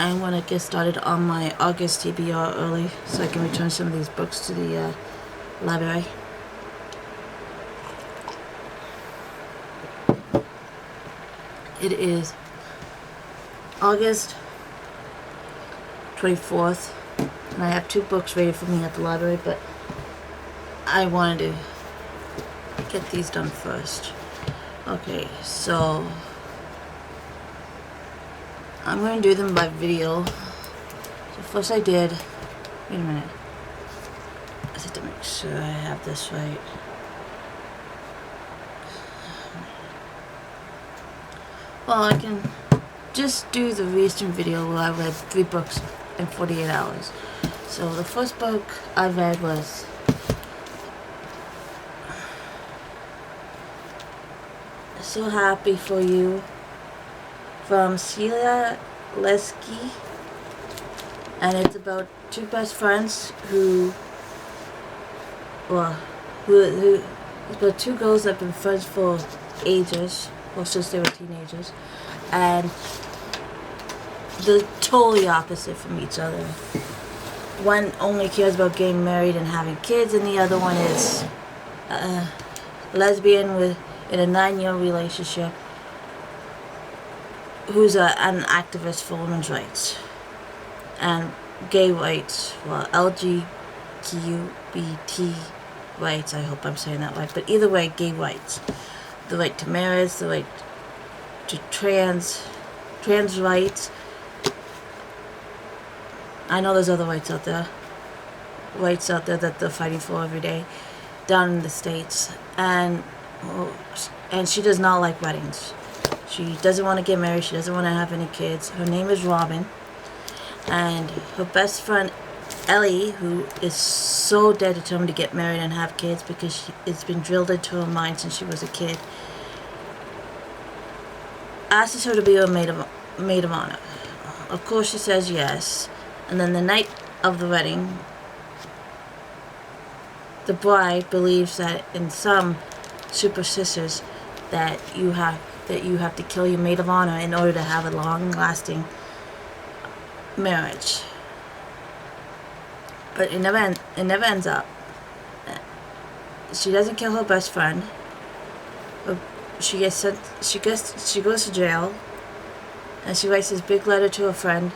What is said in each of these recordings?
I want to get started on my August TBR early so I can return some of these books to the library. It is August 24th, and I have 2 books ready for me at the library, but I wanted to get these done first. Okay, so I'm going to do them by video. So first I did, wait a minute, I have to make sure I have this right. Well, I can just do the recent video where I read 3 books in 48 hours. So the first book I read was So Happy for You from Celia Lesky, and it's about 2 best friends who it's about 2 girls that have been friends for ages, well, since they were teenagers, and they're totally opposite from each other. One only cares about getting married and having kids, and the other one is lesbian in a 9-year relationship who's an activist for women's rights and gay rights, well, LGBT rights, I hope I'm saying that right, but either way, gay rights. The right to marriage, the right to trans rights. I know there's other rights out there that they're fighting for every day down in the States, and she does not like weddings. She doesn't want to get married. She doesn't want to have any kids. Her name is Robin, and her best friend Ellie, who is so dead determined to get married and have kids because it's been drilled into her mind since she was a kid, asks her to be her maid of honor. Of course she says yes, and then the night of the wedding, the bride believes that in some superstitions that you have to kill your maid of honor in order to have a long-lasting marriage. But it never ends up. She doesn't kill her best friend. She goes to jail, and she writes this big letter to her friend,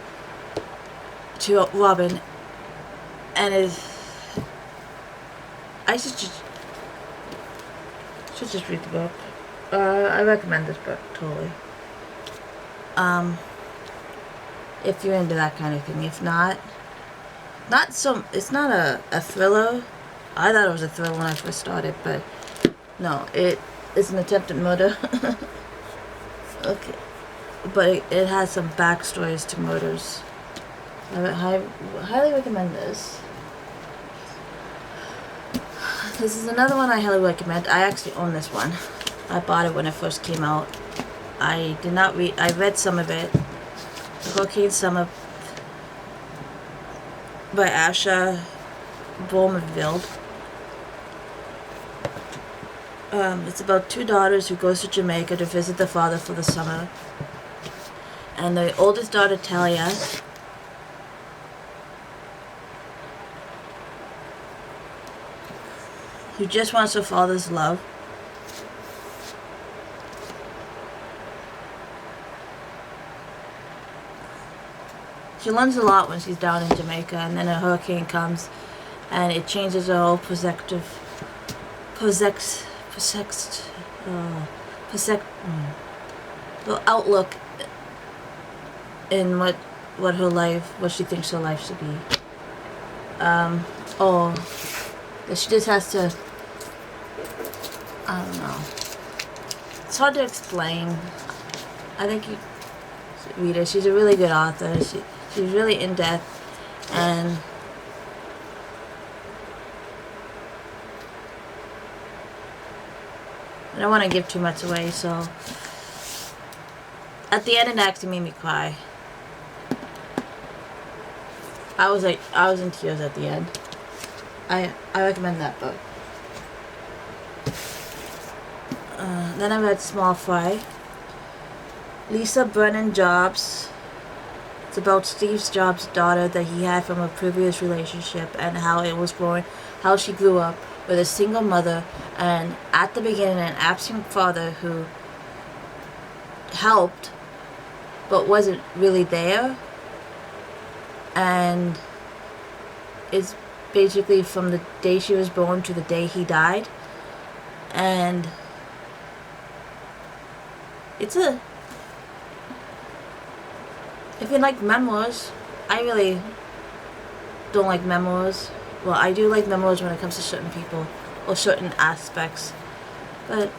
to Robin, and I should just read the book. I recommend this book totally. If you're into that kind of thing. If not, it's not a thriller. I thought it was a thriller when I first started, but no, it's an attempted murder. Okay, but it has some backstories to murders. I highly recommend this. This is another one I highly recommend. I actually own this one. I bought it when it first came out. I read some of it. Hurricane Summer by Asha Bowmanville. It's about 2 daughters who goes to Jamaica to visit their father for the summer. And the oldest daughter, Talia, who just wants her father's love, she learns a lot when she's down in Jamaica, and then a hurricane comes, and it changes her whole the outlook in what she thinks her life should be. She just has to, I don't know. It's hard to explain. I think you should read her. She's a really good author. She's really in depth, and I don't want to give too much away, so at the end it actually made me cry. I was in tears at the end. I recommend that book. Then I read Small Fry. Lisa Brennan Jobs It's about Steve Jobs' daughter that he had from a previous relationship and how it was growing, how she grew up with a single mother and at the beginning an absent father who helped but wasn't really there. And it's basically from the day she was born to the day he died. And it's a... If you like memoirs, I really don't like memoirs. Well, I do like memoirs when it comes to certain people or certain aspects. But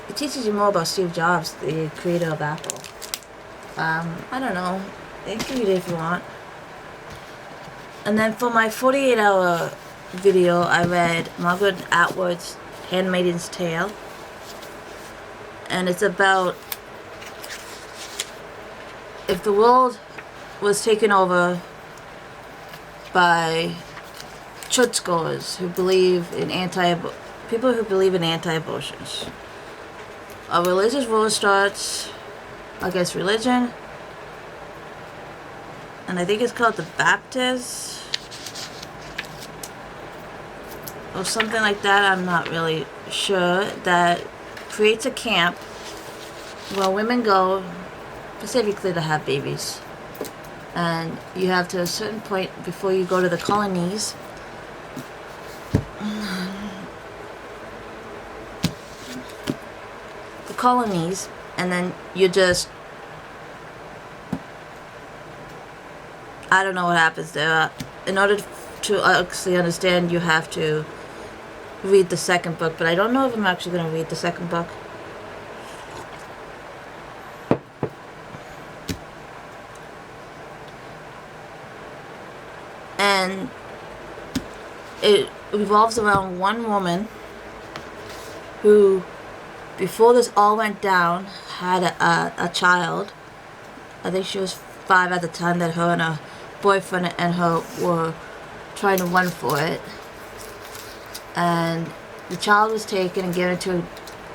it teaches you more about Steve Jobs, the creator of Apple. I don't know. You can read it if you want. And then for my 48-hour video, I read Margaret Atwood's Handmaidens Tale. And it's about if the world was taken over by churchgoers who believe in people who believe in anti-abortions. A religious war starts against religion, and I think it's called the Baptists or something like that. I'm not really sure. That creates a camp where women go specifically to have babies, and you have to a certain point before you go to the colonies. And then you just, I don't know what happens there. In order to actually understand, you have to read the second book, but I don't know if I'm actually going to read the second book. And it revolves around one woman who, before this all went down, had a child. I think she was 5 at the time that her and her boyfriend and her were trying to run for it. And the child was taken and given to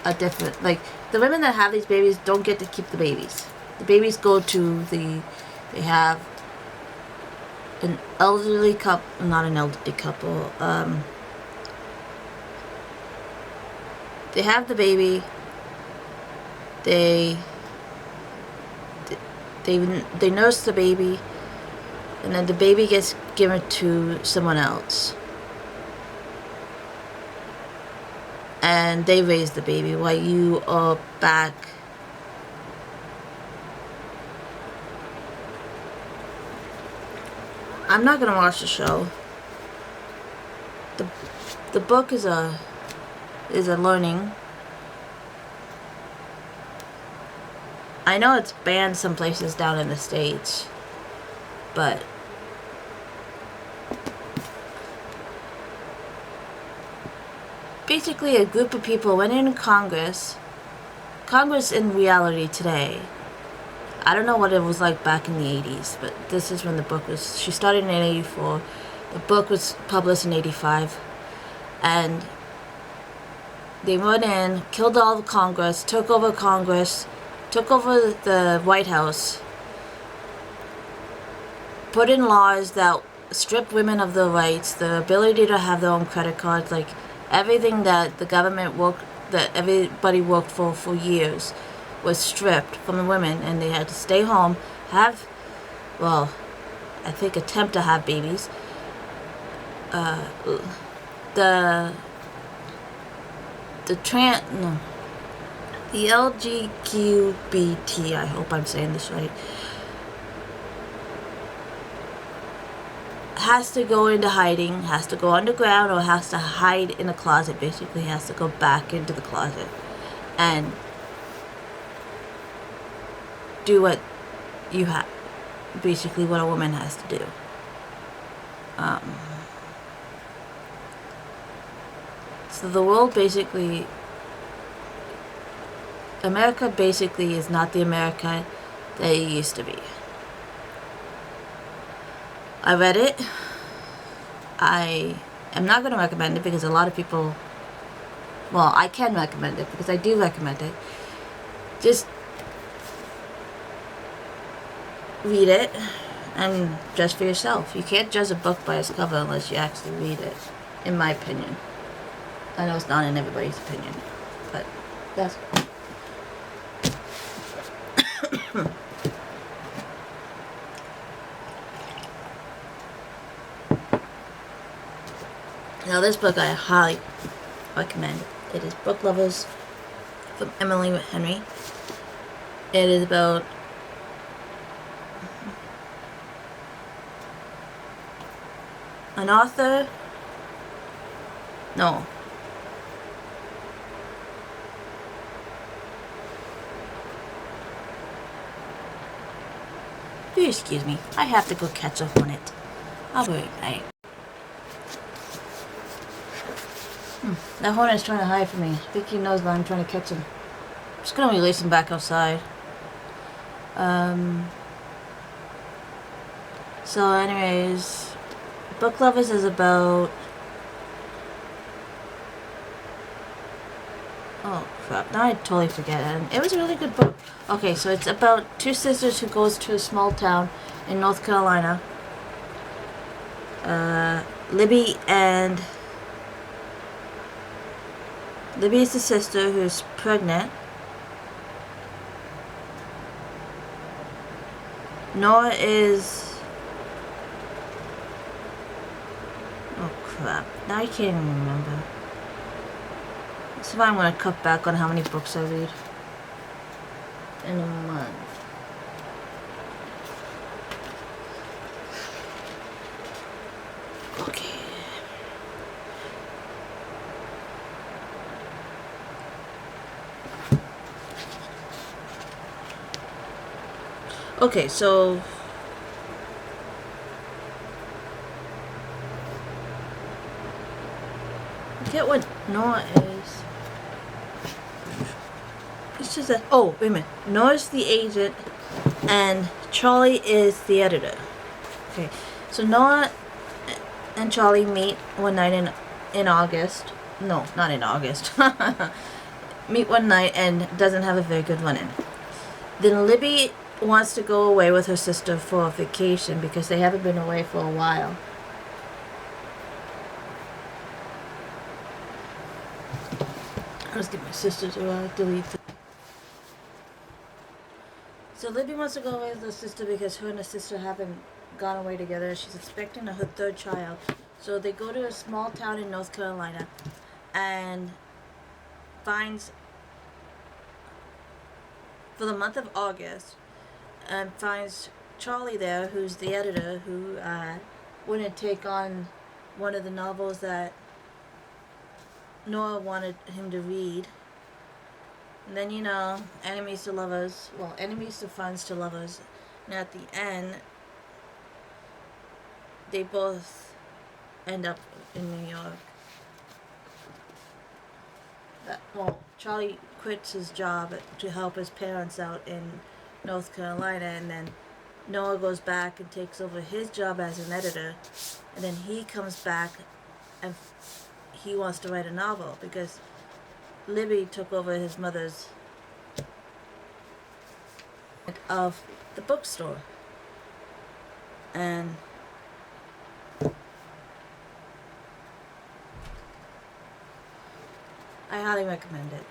a different... Like, the women that have these babies don't get to keep the babies. The babies go to the... They have an elderly couple... Not an elderly couple. They have the baby. They nurse the baby, and then the baby gets given to someone else, and they raise the baby while you are back. I'm not gonna watch the show. The book is a learning. I know it's banned some places down in the States, but basically a group of people went in Congress in reality today. I don't know what it was like back in the 80s, but this is when the book was, she started in 84, the book was published in 85, and they went in, killed all the Congress, took over the White House, put in laws that stripped women of their rights, the ability to have their own credit cards, like everything that the government that everybody worked for years was stripped from the women, and they had to stay home, attempt to have babies. The LGQBT, I hope I'm saying this right, has to go into hiding, has to go underground, or has to hide in a closet. Basically has to go back into the closet and do what you have, basically what a woman has to do. So the world basically, America basically is not the America that it used to be. I read it. I am not going to recommend it because a lot of people Well, I can recommend it because I do recommend it. Just read it and judge for yourself. You can't judge a book by its cover unless you actually read it, in my opinion. I know it's not in everybody's opinion, but that's... Now, this book I highly recommend. It is Book Lovers from Emily Henry. It is about an author. No. Please excuse me. I have to go catch up on it. I'll be right back. That hornet's trying to hide from me. Vicky knows that I'm trying to catch him. I'm just gonna release him back outside. So anyways, Book Lovers is about... Oh crap, now I totally forget it. It was a really good book. Okay, so it's about two sisters who goes to a small town in North Carolina. Libby is the sister who's pregnant. Nora is... Oh crap, now I can't even remember. So I'm going to cut back on how many books I read in a month. Okay. Okay, so I get what Noah is. It's just that. Oh, wait a minute. Noah's the agent, and Charlie is the editor. Okay, so Noah and Charlie meet one night in August. No, not in August. Meet one night and doesn't have a very good run-in. Then Libby wants to go away with her sister for a vacation because they haven't been away for a while. I'll just get my sister to delete it. So Libby wants to go away with her sister because her and her sister haven't gone away together. She's expecting her third child. So they go to a small town in North Carolina and finds, for the month of August, and finds Charlie there, who's the editor, who wouldn't take on one of the novels that Noah wanted him to read. And then, you know, enemies to lovers, well, enemies to friends to lovers. And at the end, they both end up in New York. Charlie quits his job to help his parents out in North Carolina, and then Noah goes back and takes over his job as an editor, and then he comes back and he wants to write a novel because Libby took over his mother's of the bookstore. And I highly recommend it.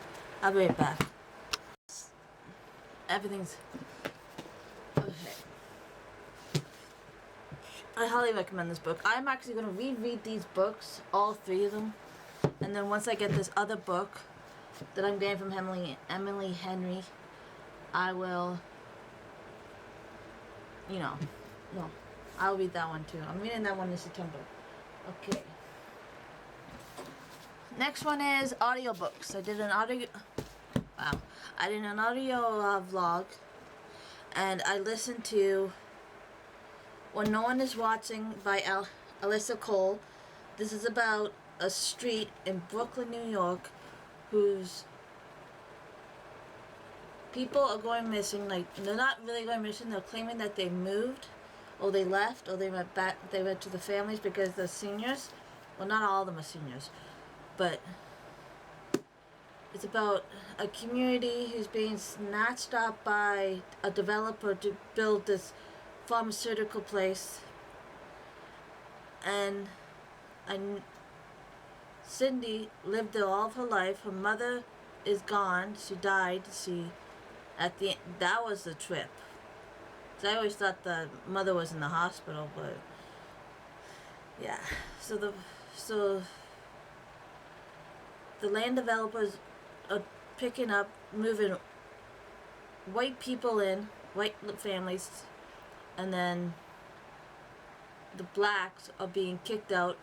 I'll be right back. Everything's okay. I highly recommend this book. I'm actually going to reread these books, all three of them, and then once I get this other book that I'm getting from Emily Henry, I will, I'll read that one too. I'm reading that one in September. Okay. Next one is audiobooks. I did an audio vlog, and I listened to When No One Is Watching by Alyssa Cole. This is about a street in Brooklyn, New York, whose people are going missing. Like, they're not really going missing. They're claiming that they moved, or they left, or they went back. They went to the families because they're seniors. Well, not all of them are seniors, but It's about a community who's being snatched up by a developer to build this pharmaceutical place. And Cindy lived there all of her life. Her mother is gone. She died. That was the trip. So I always thought the mother was in the hospital, but yeah. So the land developers are picking up, moving white people in, white families, and then the blacks are being kicked out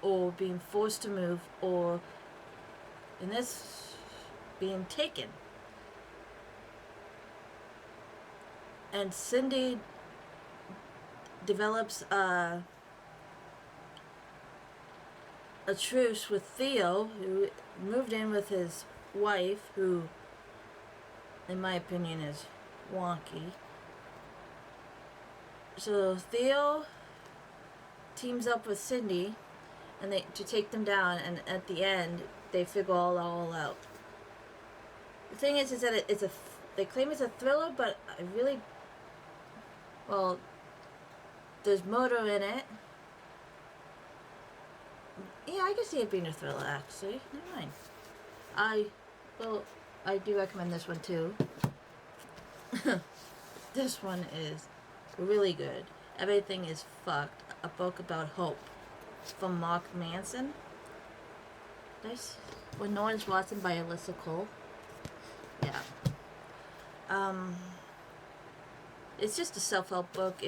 or being forced to move, or in this, being taken. And Cindy develops a truce with Theo, who moved in with his wife, who, in my opinion, is wonky. So Theo teams up with Cindy, and to take them down, and at the end, they figure all out. The thing is that they claim it's a thriller, but I really, well, there's murder in it. Yeah, I can see it being a thriller, actually. Never mind. I do recommend this one, too. This one is really good. Everything is fucked. A book about hope. From Mark Manson. Nice. When No One's Watching by Alyssa Cole. Yeah. It's just a self-help book.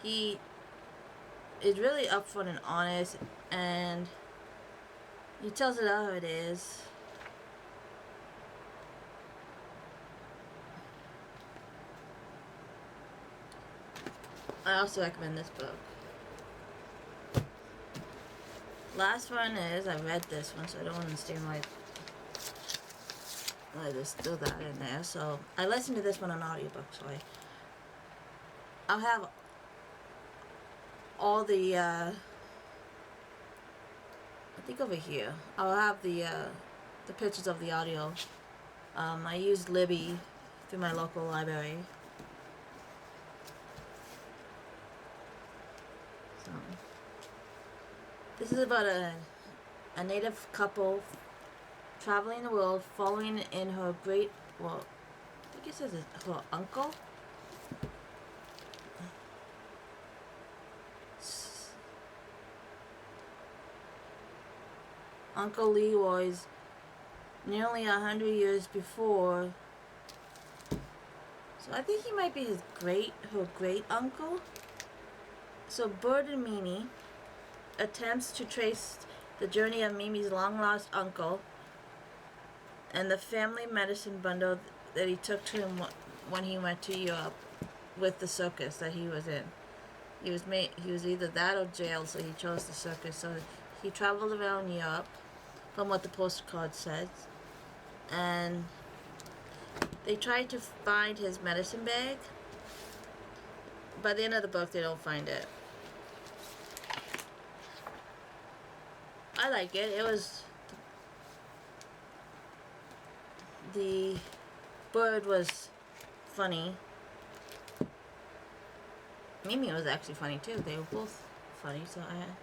He is really upfront and honest, and he tells it how it is. I also recommend this book. Last one is, I read this one, so I don't understand why there's still that in there. So I listened to this one on audiobook, so I'll have all the I think over here I'll have the pictures of the audio. I used Libby through my local library. So this is about a native couple traveling the world, following in her I think it says her uncle. Uncle Leroy's nearly 100 years before. So I think he might be her great uncle. So Bird and Mimi attempts to trace the journey of Mimi's long lost uncle and the family medicine bundle that he took to him when he went to Europe with the circus that he was in. He was either that or jail, so he chose the circus. So he traveled around Europe, from what the postcard says, and they tried to find his medicine bag. By the end of the book, they don't find it. I like it. It was, the bird was funny. Mimi was actually funny too. They were both funny, so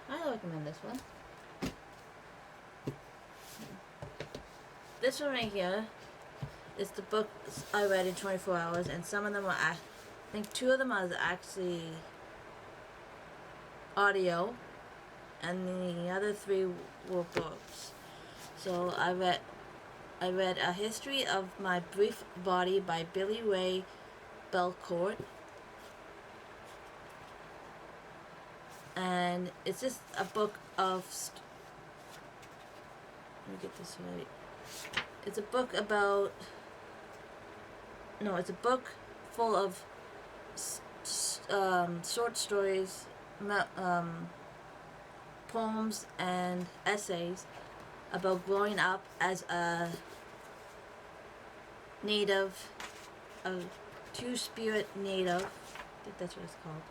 I recommend this one. This one right here is the book I read in 24 hours, and some of them are, I think 2 of them are actually audio, and the other 3 were books. So I read A History of My Brief Body by Billy Ray Belcourt. And it's just a book of... let me get this right. It's a book about... no, it's a book full of short stories, poems, and essays about growing up as a native, a two-spirit native. I think that's what it's called.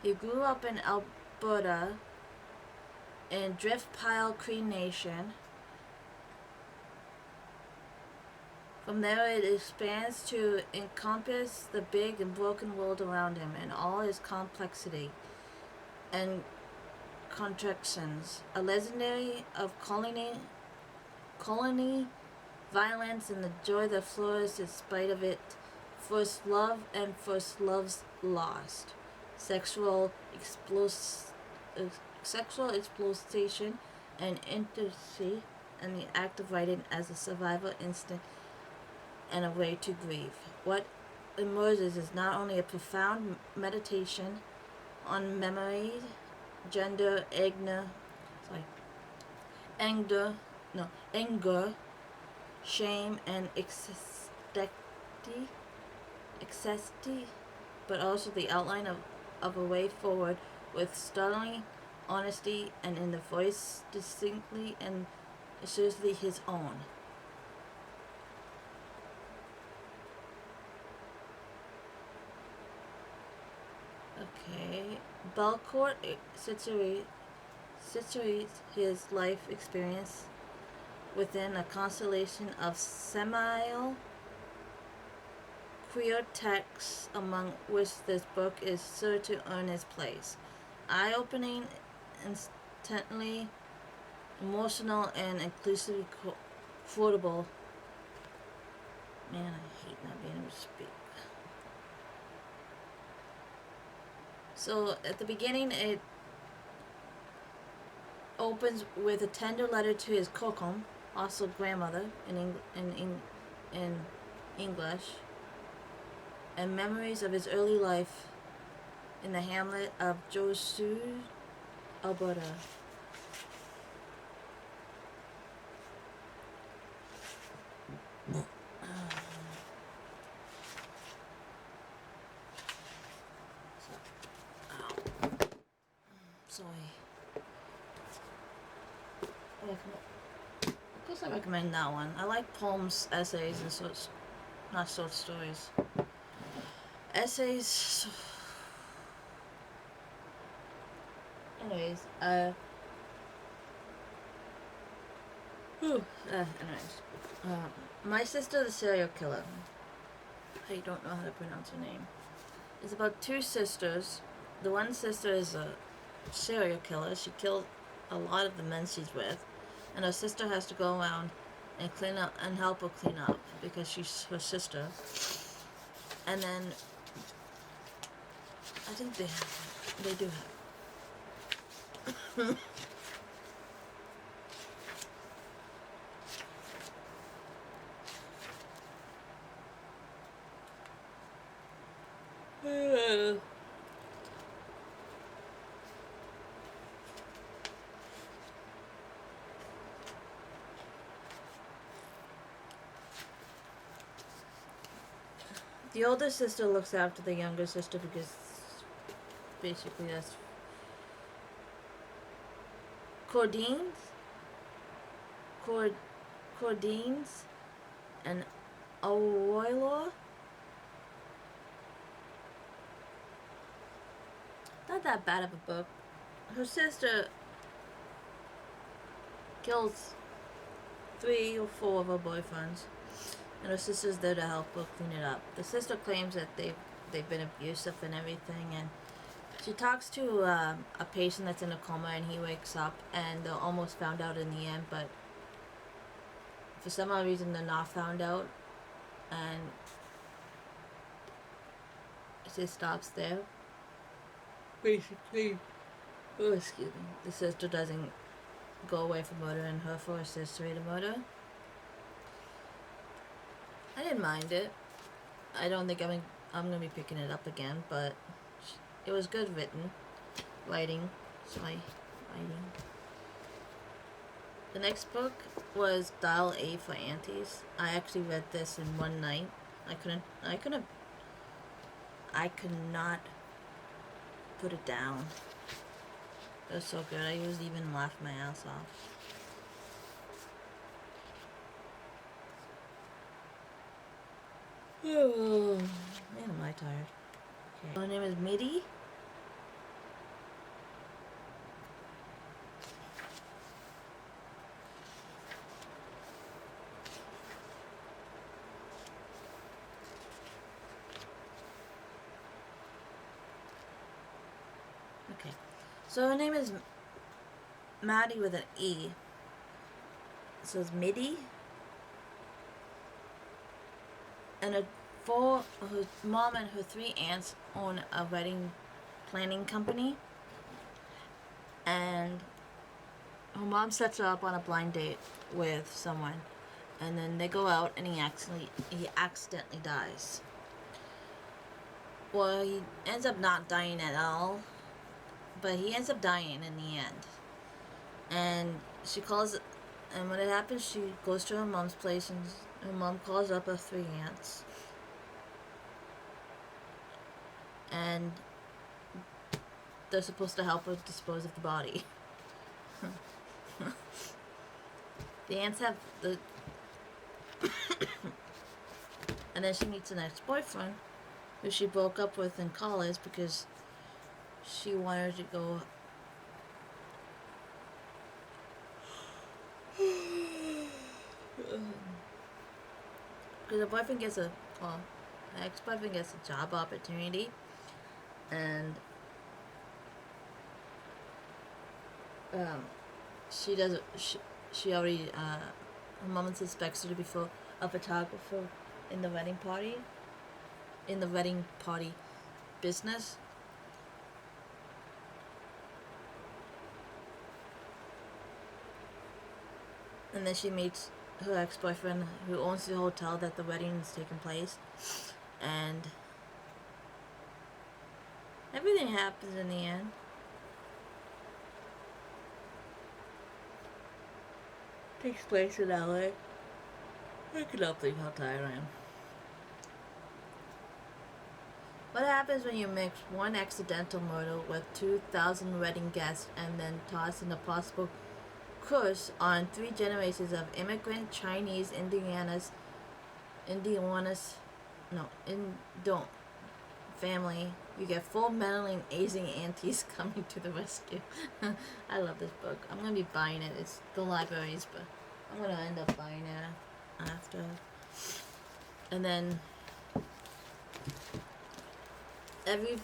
He grew up in Alberta in Driftpile Cree Nation. From there it expands to encompass the big and broken world around him in all its complexity and contractions. A legendary of colony violence and the joy that flows in spite of it. First love and first love's lost. Sexual exploitation and intimacy and the act of writing as a survival instinct and a way to grieve. What emerges is not only a profound meditation on memory, gender, anger, shame, and excessity, but also the outline of a way forward with startling honesty and in the voice distinctly and assertively his own. Okay. Belcourt situates his life experience within a constellation of seminal queer texts, among which this book is sure to earn its place. Eye-opening, instantly emotional, and inclusively quotable. Man, I hate not being able to speak. So at the beginning, it opens with a tender letter to his kokom, also grandmother in English, and memories of his early life in the hamlet of Josu, Alberta. Sorry. Of course I recommend that one. I like poems, essays, and not short stories. Essays. Anyways, My Sister the Serial Killer. I don't know how to pronounce her name. It's about two sisters. The one sister is a serial killer. She killed a lot of the men she's with, and her sister has to go around and clean up and help her clean up because she's her sister. And then I think they do have. The older sister looks after the younger sister because basically that's Cordines and Awoilo. Not that bad of a book. Her sister kills 3 or 4 of her boyfriends, and her sister's there to help her clean it up. The sister claims that they've been abusive and everything, and she talks to a patient that's in a coma, and he wakes up, and they're almost found out in the end, but for some odd reason they're not found out, and it just stops there. Basically, the sister doesn't go away for murder, and her for accessory to murder. I didn't mind it. I don't think I'm gonna be picking it up again, but it was good writing. The next book was Dial A for Aunties. I actually read this in one night. I could not put it down. It was so good. I was even laughing my ass off. Oh, man, am I tired. Okay. Her name is Mitty. So her name is Maddie with an E. So it's Midi. And her mom and her 3 aunts own a wedding planning company. And her mom sets her up on a blind date with someone. And then they go out and he accidentally dies. Well, he ends up not dying at all. But he ends up dying in the end. And she calls, and when it happens, she goes to her mom's place, and her mom calls up her 3 aunts. And they're supposed to help her dispose of the body. The aunts have the... And then she meets an ex-boyfriend who she broke up with in college because she wanted to go... Because her boyfriend gets her ex-boyfriend gets a job opportunity, and she doesn't. She already. Her mom suspects her to be a photographer in the wedding party. In the wedding party business. And then she meets her ex-boyfriend who owns the hotel that the wedding is taking place, and everything happens in the end. Takes place in LA. I cannot believe how tired I am. What happens when you mix one accidental murder with 2,000 wedding guests and then toss in a possible curse on 3 generations of immigrant Chinese family? You get full meddling Asian aunties coming to the rescue. I love this book. I'm gonna be buying it. It's the libraries, but I'm gonna end up buying it after. And then every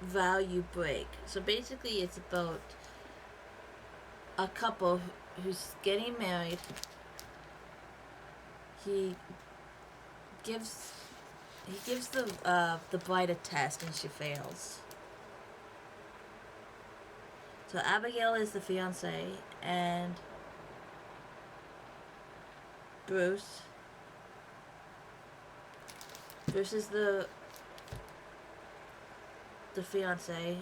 vow you break. So basically, it's about a couple who's getting married. He gives the bride a test and she fails. So Abigail is the fiance and Bruce is the fiance.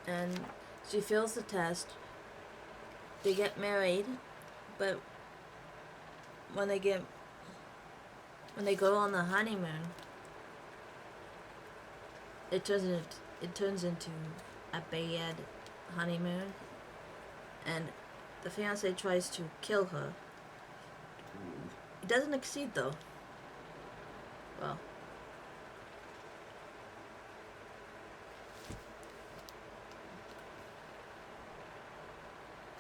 And she fails the test. They get married, but when they go on the honeymoon, it turns into a bad honeymoon, and the fiance tries to kill her. It doesn't succeed though. Well,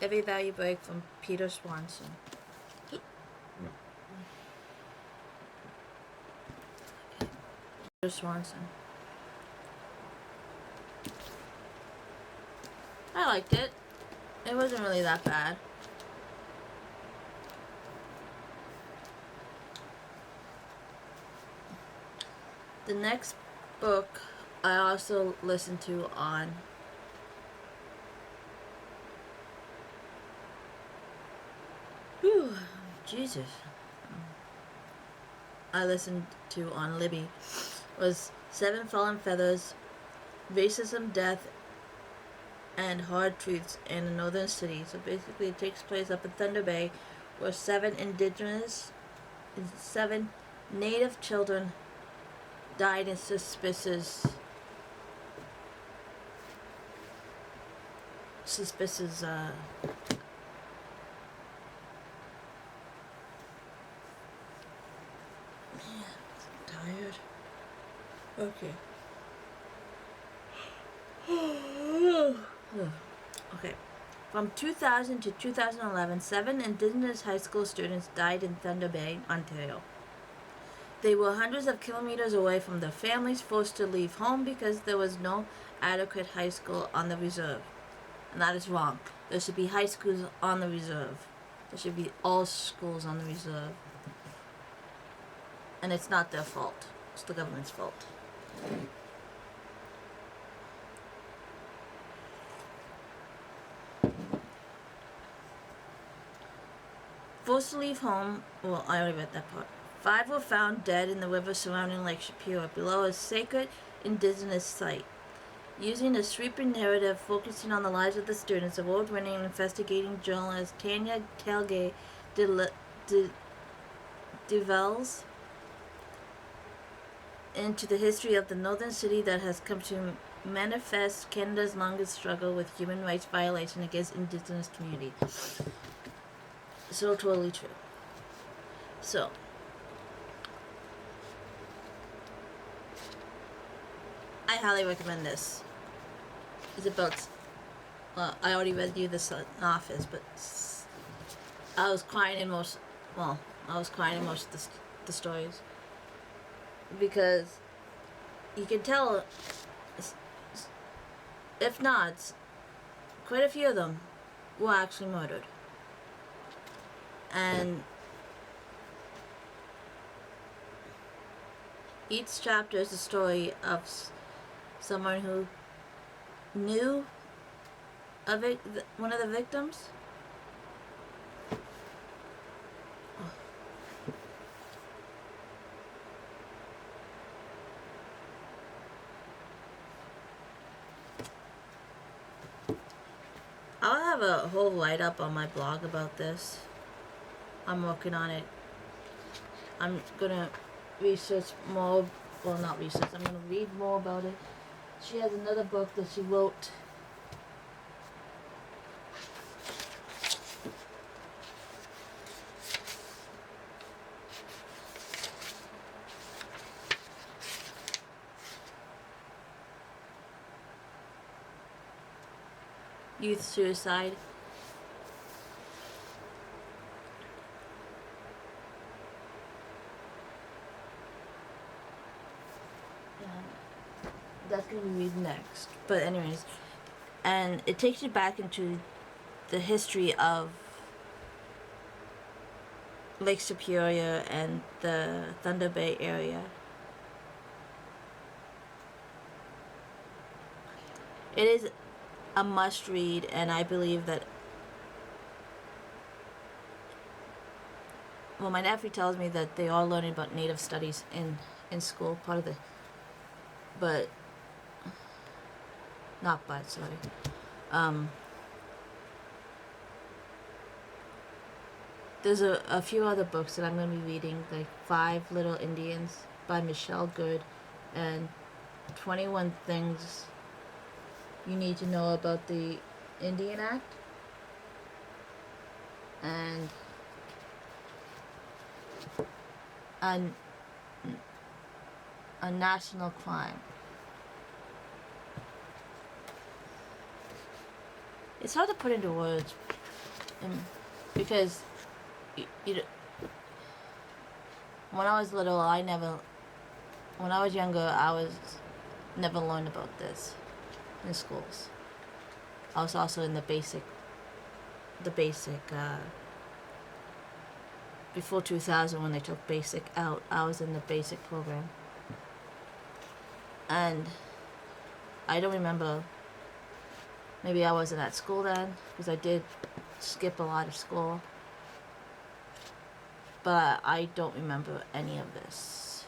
Every Value Break from Peter Swanson. Peter Swanson. I liked it. It wasn't really that bad. The next book I also listened to on Jesus. I listened to on Libby was 7 Fallen Feathers, Racism, Death, and Hard Truths in a Northern City. So basically it takes place up in Thunder Bay where 7 native children died in suspicious tired. Okay. Okay. From 2000 to 2011, 7 Indigenous high school students died in Thunder Bay, Ontario. They were hundreds of kilometers away from their families, forced to leave home because there was no adequate high school on the reserve. And that is wrong. There should be high schools on the reserve. There should be all schools on the reserve. And it's not their fault. It's the government's fault. Forced to leave home. Well, I already read that part. 5 were found dead in the river surrounding Lake Superior, below a sacred indigenous site. Using a sweeping narrative focusing on the lives of the students, award-winning investigating journalist Tanya Telge delves into the history of the northern city that has come to manifest Canada's longest struggle with human rights violation against Indigenous communities. So totally true. So, I highly recommend this. It's about, well, I already read you the synopsis, but I was crying in most, of the stories. Because you can tell, if not, quite a few of them were actually murdered. And each chapter is a story of someone who knew of it, one of the victims. I'll have a whole write-up on my blog about this. I'm working on it. I'm gonna research more. Well, not research. I'm gonna read more about it. She has another book that she wrote. Youth suicide. That's going to be read next. But anyways, and it takes you back into the history of Lake Superior and the Thunder Bay area. It is a must read, and I believe that, well, my nephew tells me that they are learning about Native studies in school, part of the, but not but, sorry. There's a few other books that I'm going to be reading, like 5 Little Indians by Michelle Good, and 21 Things You Need to Know About the Indian Act, and a national crime. It's hard to put into words, because when I was little, when I was younger, I never learned about this in schools. I was also in the basic, before 2000 when they took basic out, I was in the basic program. And I don't remember, maybe I wasn't at school then, because I did skip a lot of school. But I don't remember any of this,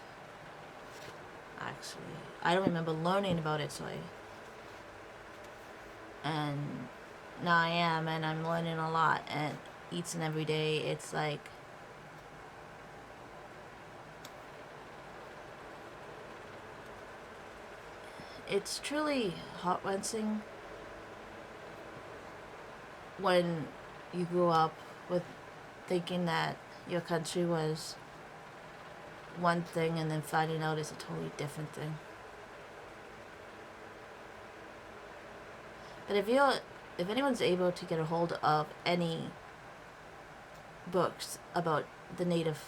actually. I don't remember learning about it, and now I am, and I'm learning a lot, and each and every day it's like, it's truly heart-wrenching when you grew up with thinking that your country was one thing and then finding out it's a totally different thing. But if you're if anyone's able to get a hold of any books about the Native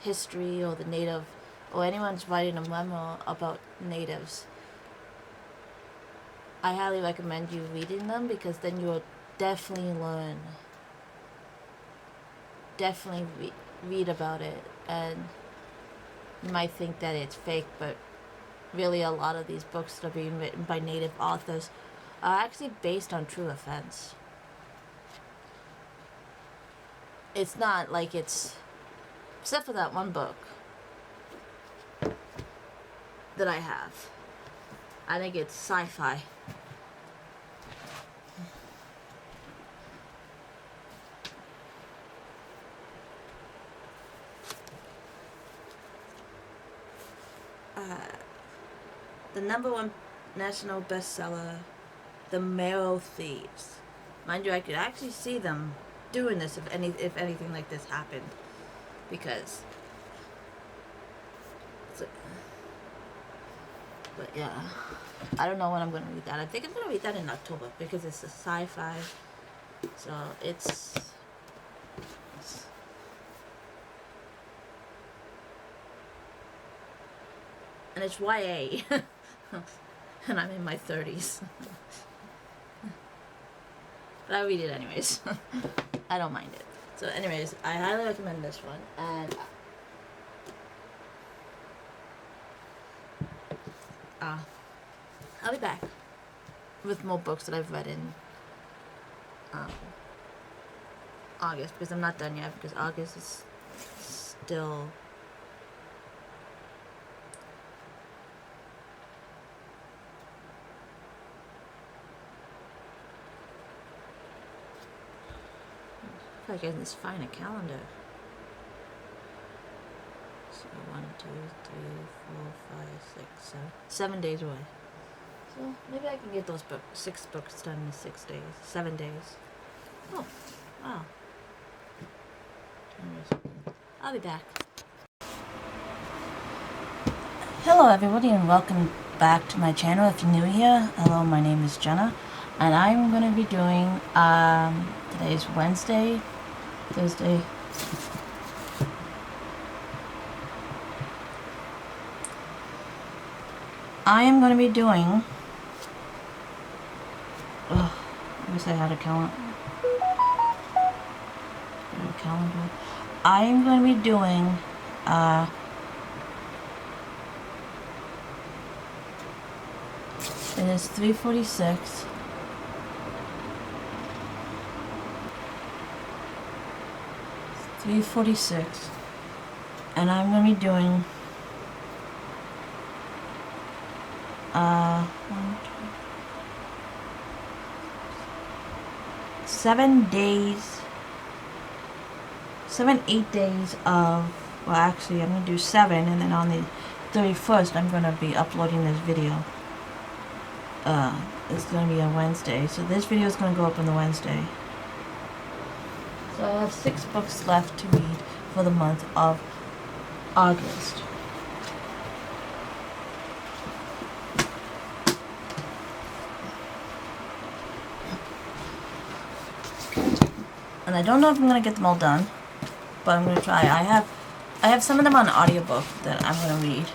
history or the Native, or anyone's writing a memoir about Natives, I highly recommend you reading them, because then you'll definitely learn. Definitely read about it, and you might think that it's fake, but really a lot of these books that are being written by Native authors are actually based on true events. It's not like it's, except for that one book that I have. I think it's sci-fi. The #1 national bestseller, The Marrow Thieves. Mind you, I could actually see them doing this if anything like this happened, because but yeah, I don't know when I'm going to read that. I think I'm going to read that in October, because it's a sci-fi, so it's and it's YA. And I'm in my 30s. But I read it anyways. I don't mind it. So anyways, I highly recommend this one. And I'll be back with more books that I've read in August, because I'm not done yet, because August is still I can just find a calendar. So 1, 2, 3, 4, 5, 6, 7. 7 days away. So maybe I can get those 6 books done in 6 days. 7 days. Oh, wow. I'll be back. Hello everybody, and welcome back to my channel. If you're new here, hello, my name is Jenna, and I'm going to be doing, today's Wednesday, Thursday. I am going to be doing, I wish I had a calendar. I am going to be doing, it is 3:46. It's 3:46, and I'm going to be doing 8 days of, well actually I'm going to do 7, and then on the 31st I'm going to be uploading this video. It's going to be on Wednesday, so this video is going to go up on the Wednesday. So I have 6 books left to read for the month of August. And I don't know if I'm going to get them all done, but I'm going to try. I have some of them on audiobook that I'm going to read,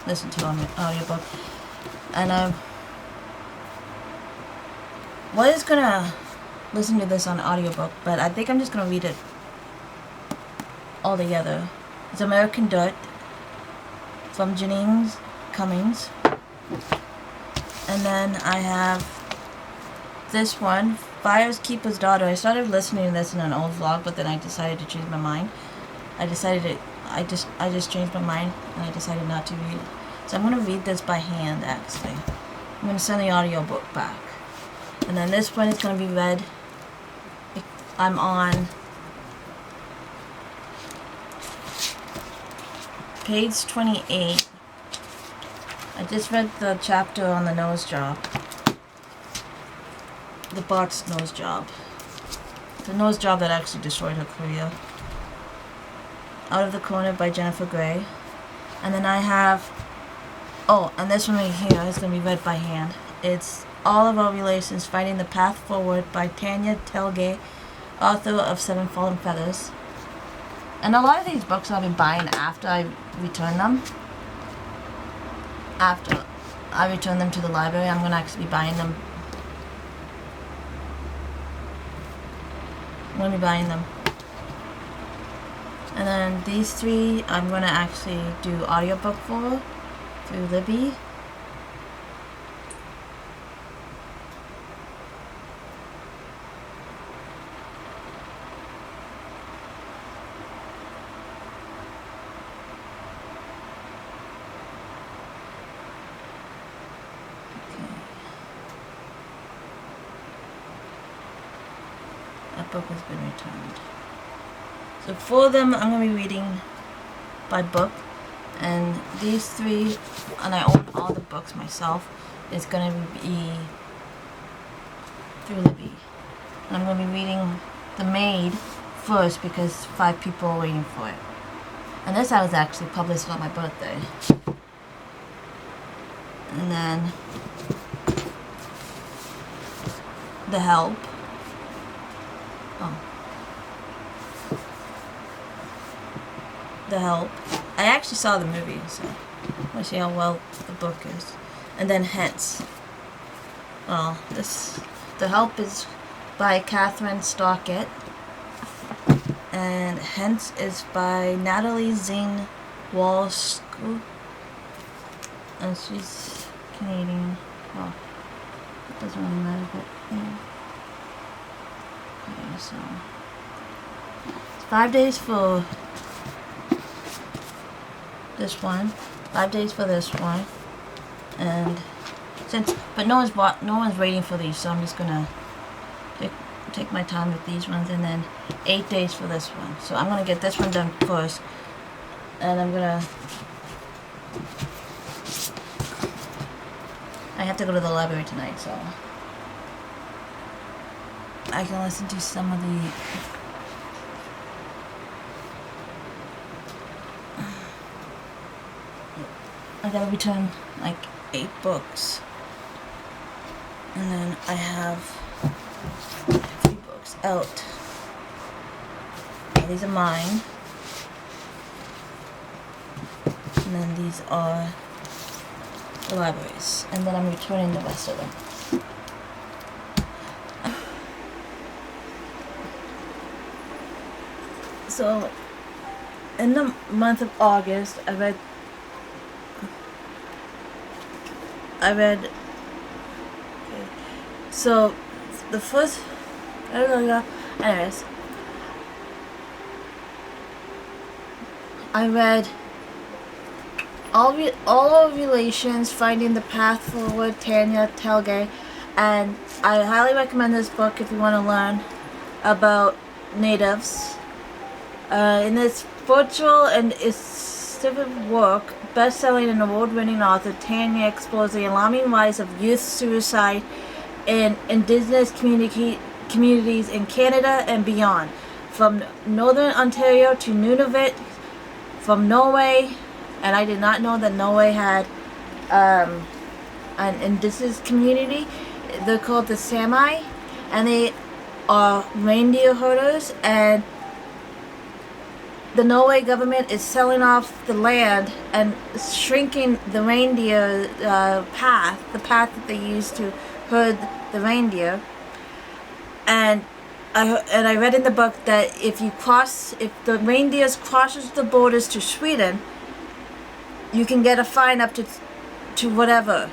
listen to on the audiobook. And I was going to listen to this on audiobook, but I think I'm just going to read it all together. It's American Dirt from Janine Cummings. And then I have this one, Fire's Keeper's Daughter. I started listening to this in an old vlog, but then I decided to change my mind. I just changed my mind, and I decided not to read it. So I'm going to read this by hand, actually. I'm going to send the audiobook back. And then this one is going to be read. I'm on page 28. I just read the chapter on the nose job. The botched nose job. The nose job that actually destroyed her career. Out of the Corner by Jennifer Gray. And then I have, and this one right here is going to be read by hand. It's All of Our Relations, Finding the Path Forward by Tanya Telge, author of Seven Fallen Feathers. And a lot of these books I'll be buying after I return them. After I return them to the library, I'm going to actually be buying them. I'm going to be buying them. And then these three I'm going to actually do audiobook for through Libby. That book has been returned. So for them, I'm going to be reading by book. And these three, and I own all the books myself, is going to be through Libby. And I'm going to be reading The Maid first because 5 people are waiting for it. And this I was actually published on my birthday. And then The Help. The Help. I actually saw the movie, so we'll see how well the book is. And then Hence. Well, The Help is by Catherine Stockett. And Hence is by Natalie Zing Walsku. And she's Canadian. Well, it doesn't really matter, but yeah. Okay, so it's 5 days for this one, 5 days for this one, and but no one's waiting for these, so I'm just gonna take my time with these ones, and then 8 days for this one. So I'm gonna get this one done first, and I have to go to the library tonight, so I can listen to some of the I gotta return like 8 books. And then I have 3 books out. These are mine. And then these are the libraries. And then I'm returning the rest of them. So, in the month of August, I read okay. So the first anyways, I read All of Relations, Finding the Path Forward, Tanya Telge, and I highly recommend this book if you want to learn about natives. In this virtual and extensive work, best-selling and award-winning author Tanya explores the alarming rise of youth suicide in indigenous communities in Canada and beyond, from northern Ontario to Nunavut, from Norway, and I did not know that Norway had an indigenous community. They're called the Sami, and they are reindeer herders, and the Norway government is selling off the land and shrinking the reindeer path, the path that they use to herd the reindeer. And I read in the book that if the reindeers crosses the borders to Sweden, you can get a fine up to whatever.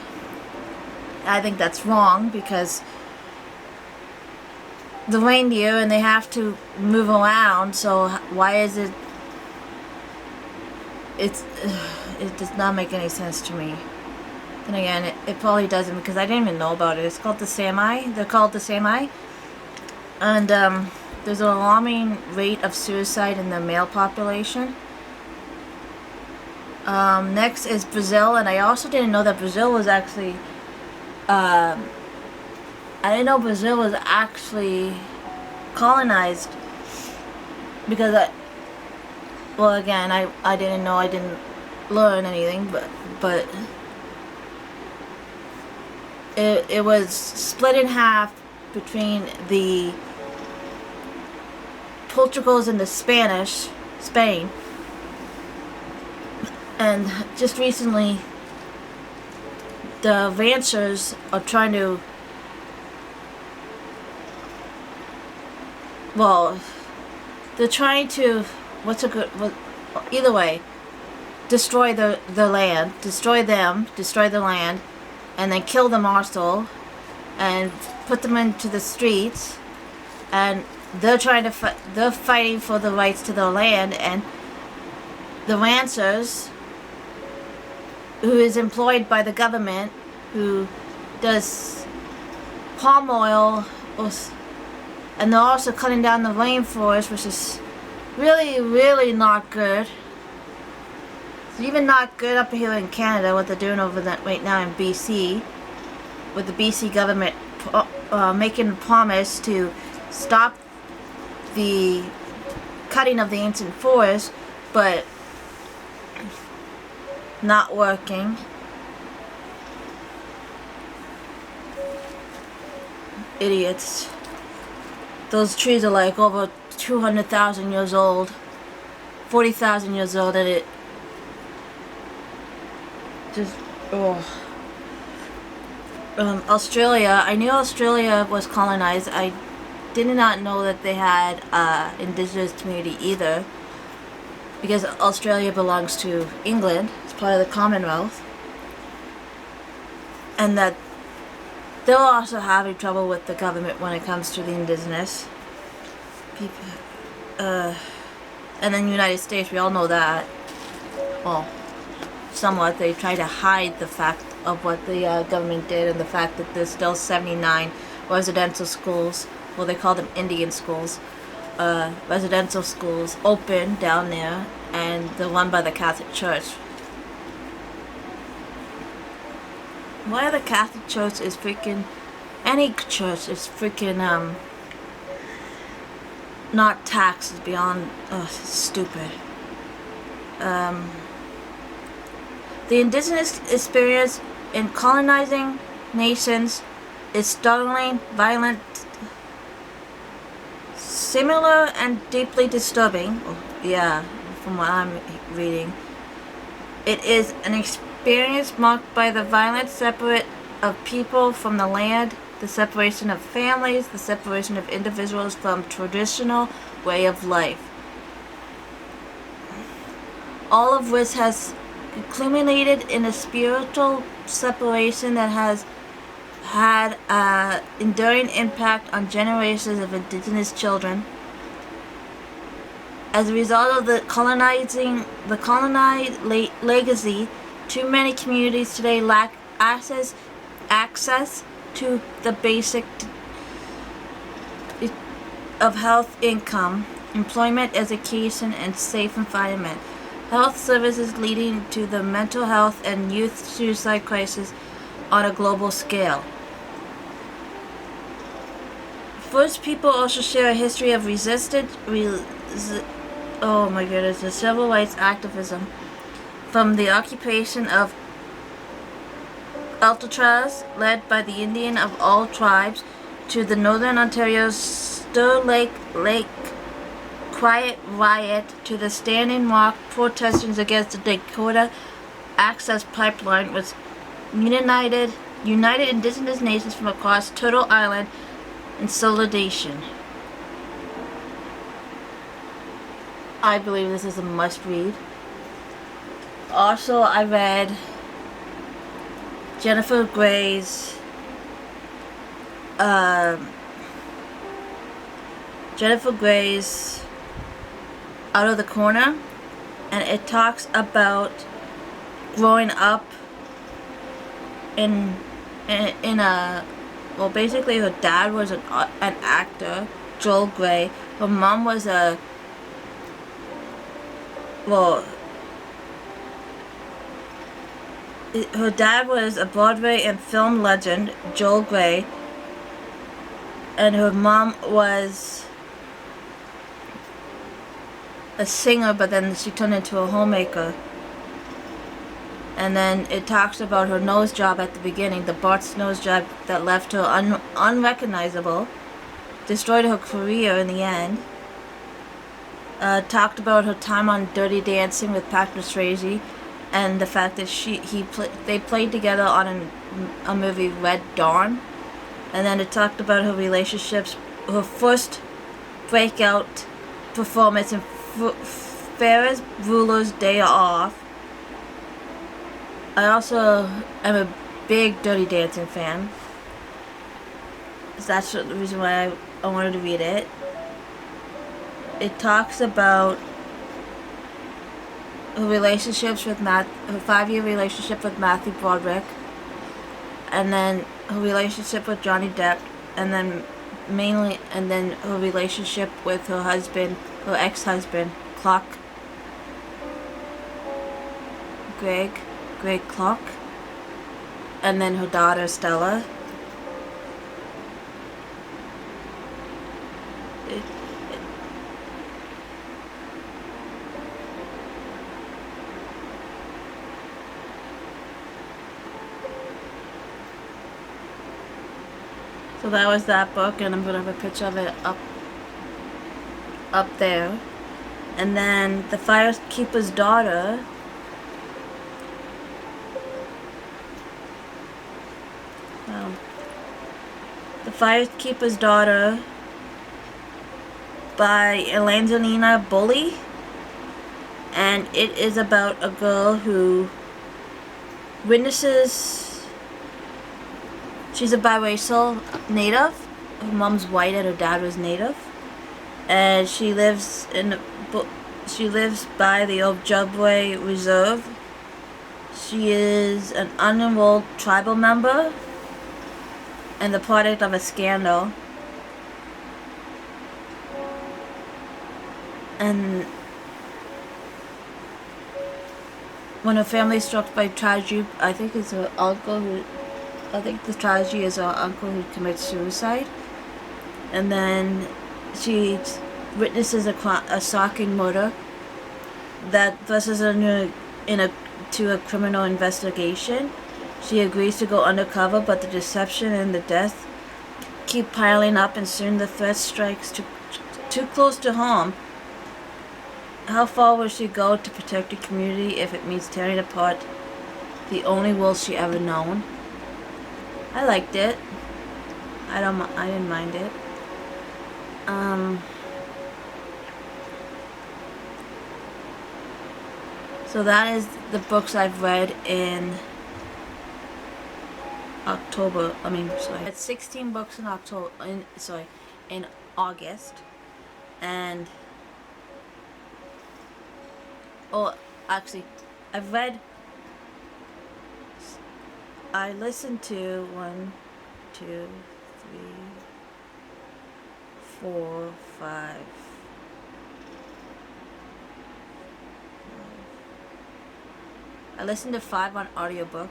I think that's wrong because the reindeer and they have to move around, so why is it? It does not make any sense to me. And again, it probably doesn't because I didn't even know about it. It's called the Sami. They're called the Sami. And there's an alarming rate of suicide in the male population. Next is Brazil, and I also didn't know that Brazil was actually I didn't know Brazil was actually colonized because I didn't know, I didn't learn anything, but it was split in half between the Portugals and the Spain. And just recently, the ranchers are trying to, well, they're trying to, either way, destroy the land, destroy the land, and then kill them also, and put them into the streets, and they're fighting for the rights to the land, and the ranchers, who is employed by the government, who does palm oil, and they're also cutting down the rainforest, which is really, really not good. It's even not good up here in Canada, what they're doing over that right now in BC, with the BC government making a promise to stop the cutting of the ancient forest, but not working. Idiots. Those trees are like over 200,000 years old, 40,000 years old, and it just, Australia, I knew Australia was colonized. I did not know that they had indigenous community either, because Australia belongs to England. It's part of the Commonwealth, and that they're also having trouble with the government when it comes to the indigenous people. And then the United States, we all know that. Well, somewhat. They try to hide the fact of what the government did, and the fact that there's still 79 residential schools, well, they call them Indian schools, residential schools open down there, and they're run by the Catholic Church. Why the Catholic Church is freaking, any church is freaking, not taxed is beyond, stupid. The indigenous experience in colonizing nations is startling, violent, similar, and deeply disturbing. Yeah, from what I'm reading. It is an experience marked by the violent separate of people from the land, the separation of families, the separation of individuals from traditional way of life. All of which has culminated in a spiritual separation that has had an enduring impact on generations of indigenous children. As a result of the colonized legacy, too many communities today lack access to the basic of health, income, employment, education, and safe environment. Health services leading to the mental health and youth suicide crisis on a global scale. First people also share a history of resistance, the civil rights activism, from the occupation of Alcatraz, led by the Indian of all tribes, to the Northern Ontario's Stir Lake Quiet Riot, to the Standing Rock protesters against the Dakota Access Pipeline, which united indigenous nations from across Turtle Island in solidarity. I believe this is a must-read. Also, I read Jennifer Gray's Out of the Corner, and it talks about growing up in a, well, basically her dad was an actor, Joel Grey. Her mom was her dad was a Broadway and film legend, Joel Grey, and her mom was a singer, but then she turned into a homemaker. And then it talks about her nose job at the beginning, the Bart's nose job that left her unrecognizable, destroyed her career in the end. Talked about her time on Dirty Dancing with Patrick Swayze, and the fact that they played together on a movie, Red Dawn. And then it talked about her relationships, her first breakout performance in Ferris Bueller's Day Off. I also am a big Dirty Dancing fan. So that's the reason why I wanted to read it. It talks about her relationships with her 5-year relationship with Matthew Broderick, and then her relationship with Johnny Depp, and then her relationship with her husband, her ex-husband, Greg Clark, and then her daughter Stella. So that was that book, and I'm gonna have a picture of it up there. And then The Firekeeper's Daughter. The Firekeeper's Daughter by Evangelina Bully, and it is about a girl who witnesses. She's a biracial native. Her mom's white and her dad was native, and she lives by the Ojibwe Reserve. She is an unenrolled tribal member and the product of a scandal. And when her family is struck by tragedy, I think the tragedy is her uncle who commits suicide. And then she witnesses a shocking murder that thrusts her to a criminal investigation. She agrees to go undercover, but the deception and the death keep piling up, and soon the threat strikes too close to home. How far will she go to protect the community if it means tearing apart the only world she ever known? I liked it. I didn't mind it. So that is the books I've read in October. I had 16 books in in August, and I listened to 1, 2, 3, 4, 5. I listened to 5 on audiobook.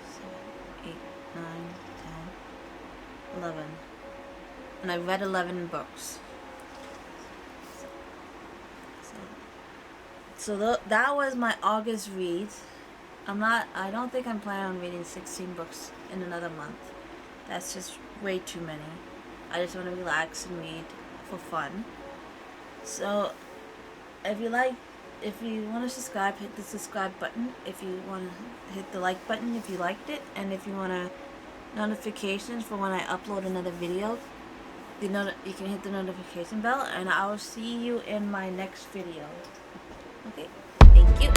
7, 8, 9, 10, 11. And I read 11 books. So that was my August read. I don't think I'm planning on reading 16 books in another month. That's just way too many. I just want to relax and read for fun. So if you want to subscribe, hit the subscribe button. If you want to hit the like button if you liked it, and if you want notifications for when I upload another video, you can hit the notification bell, and I will see you in my next video. Okay, thank you.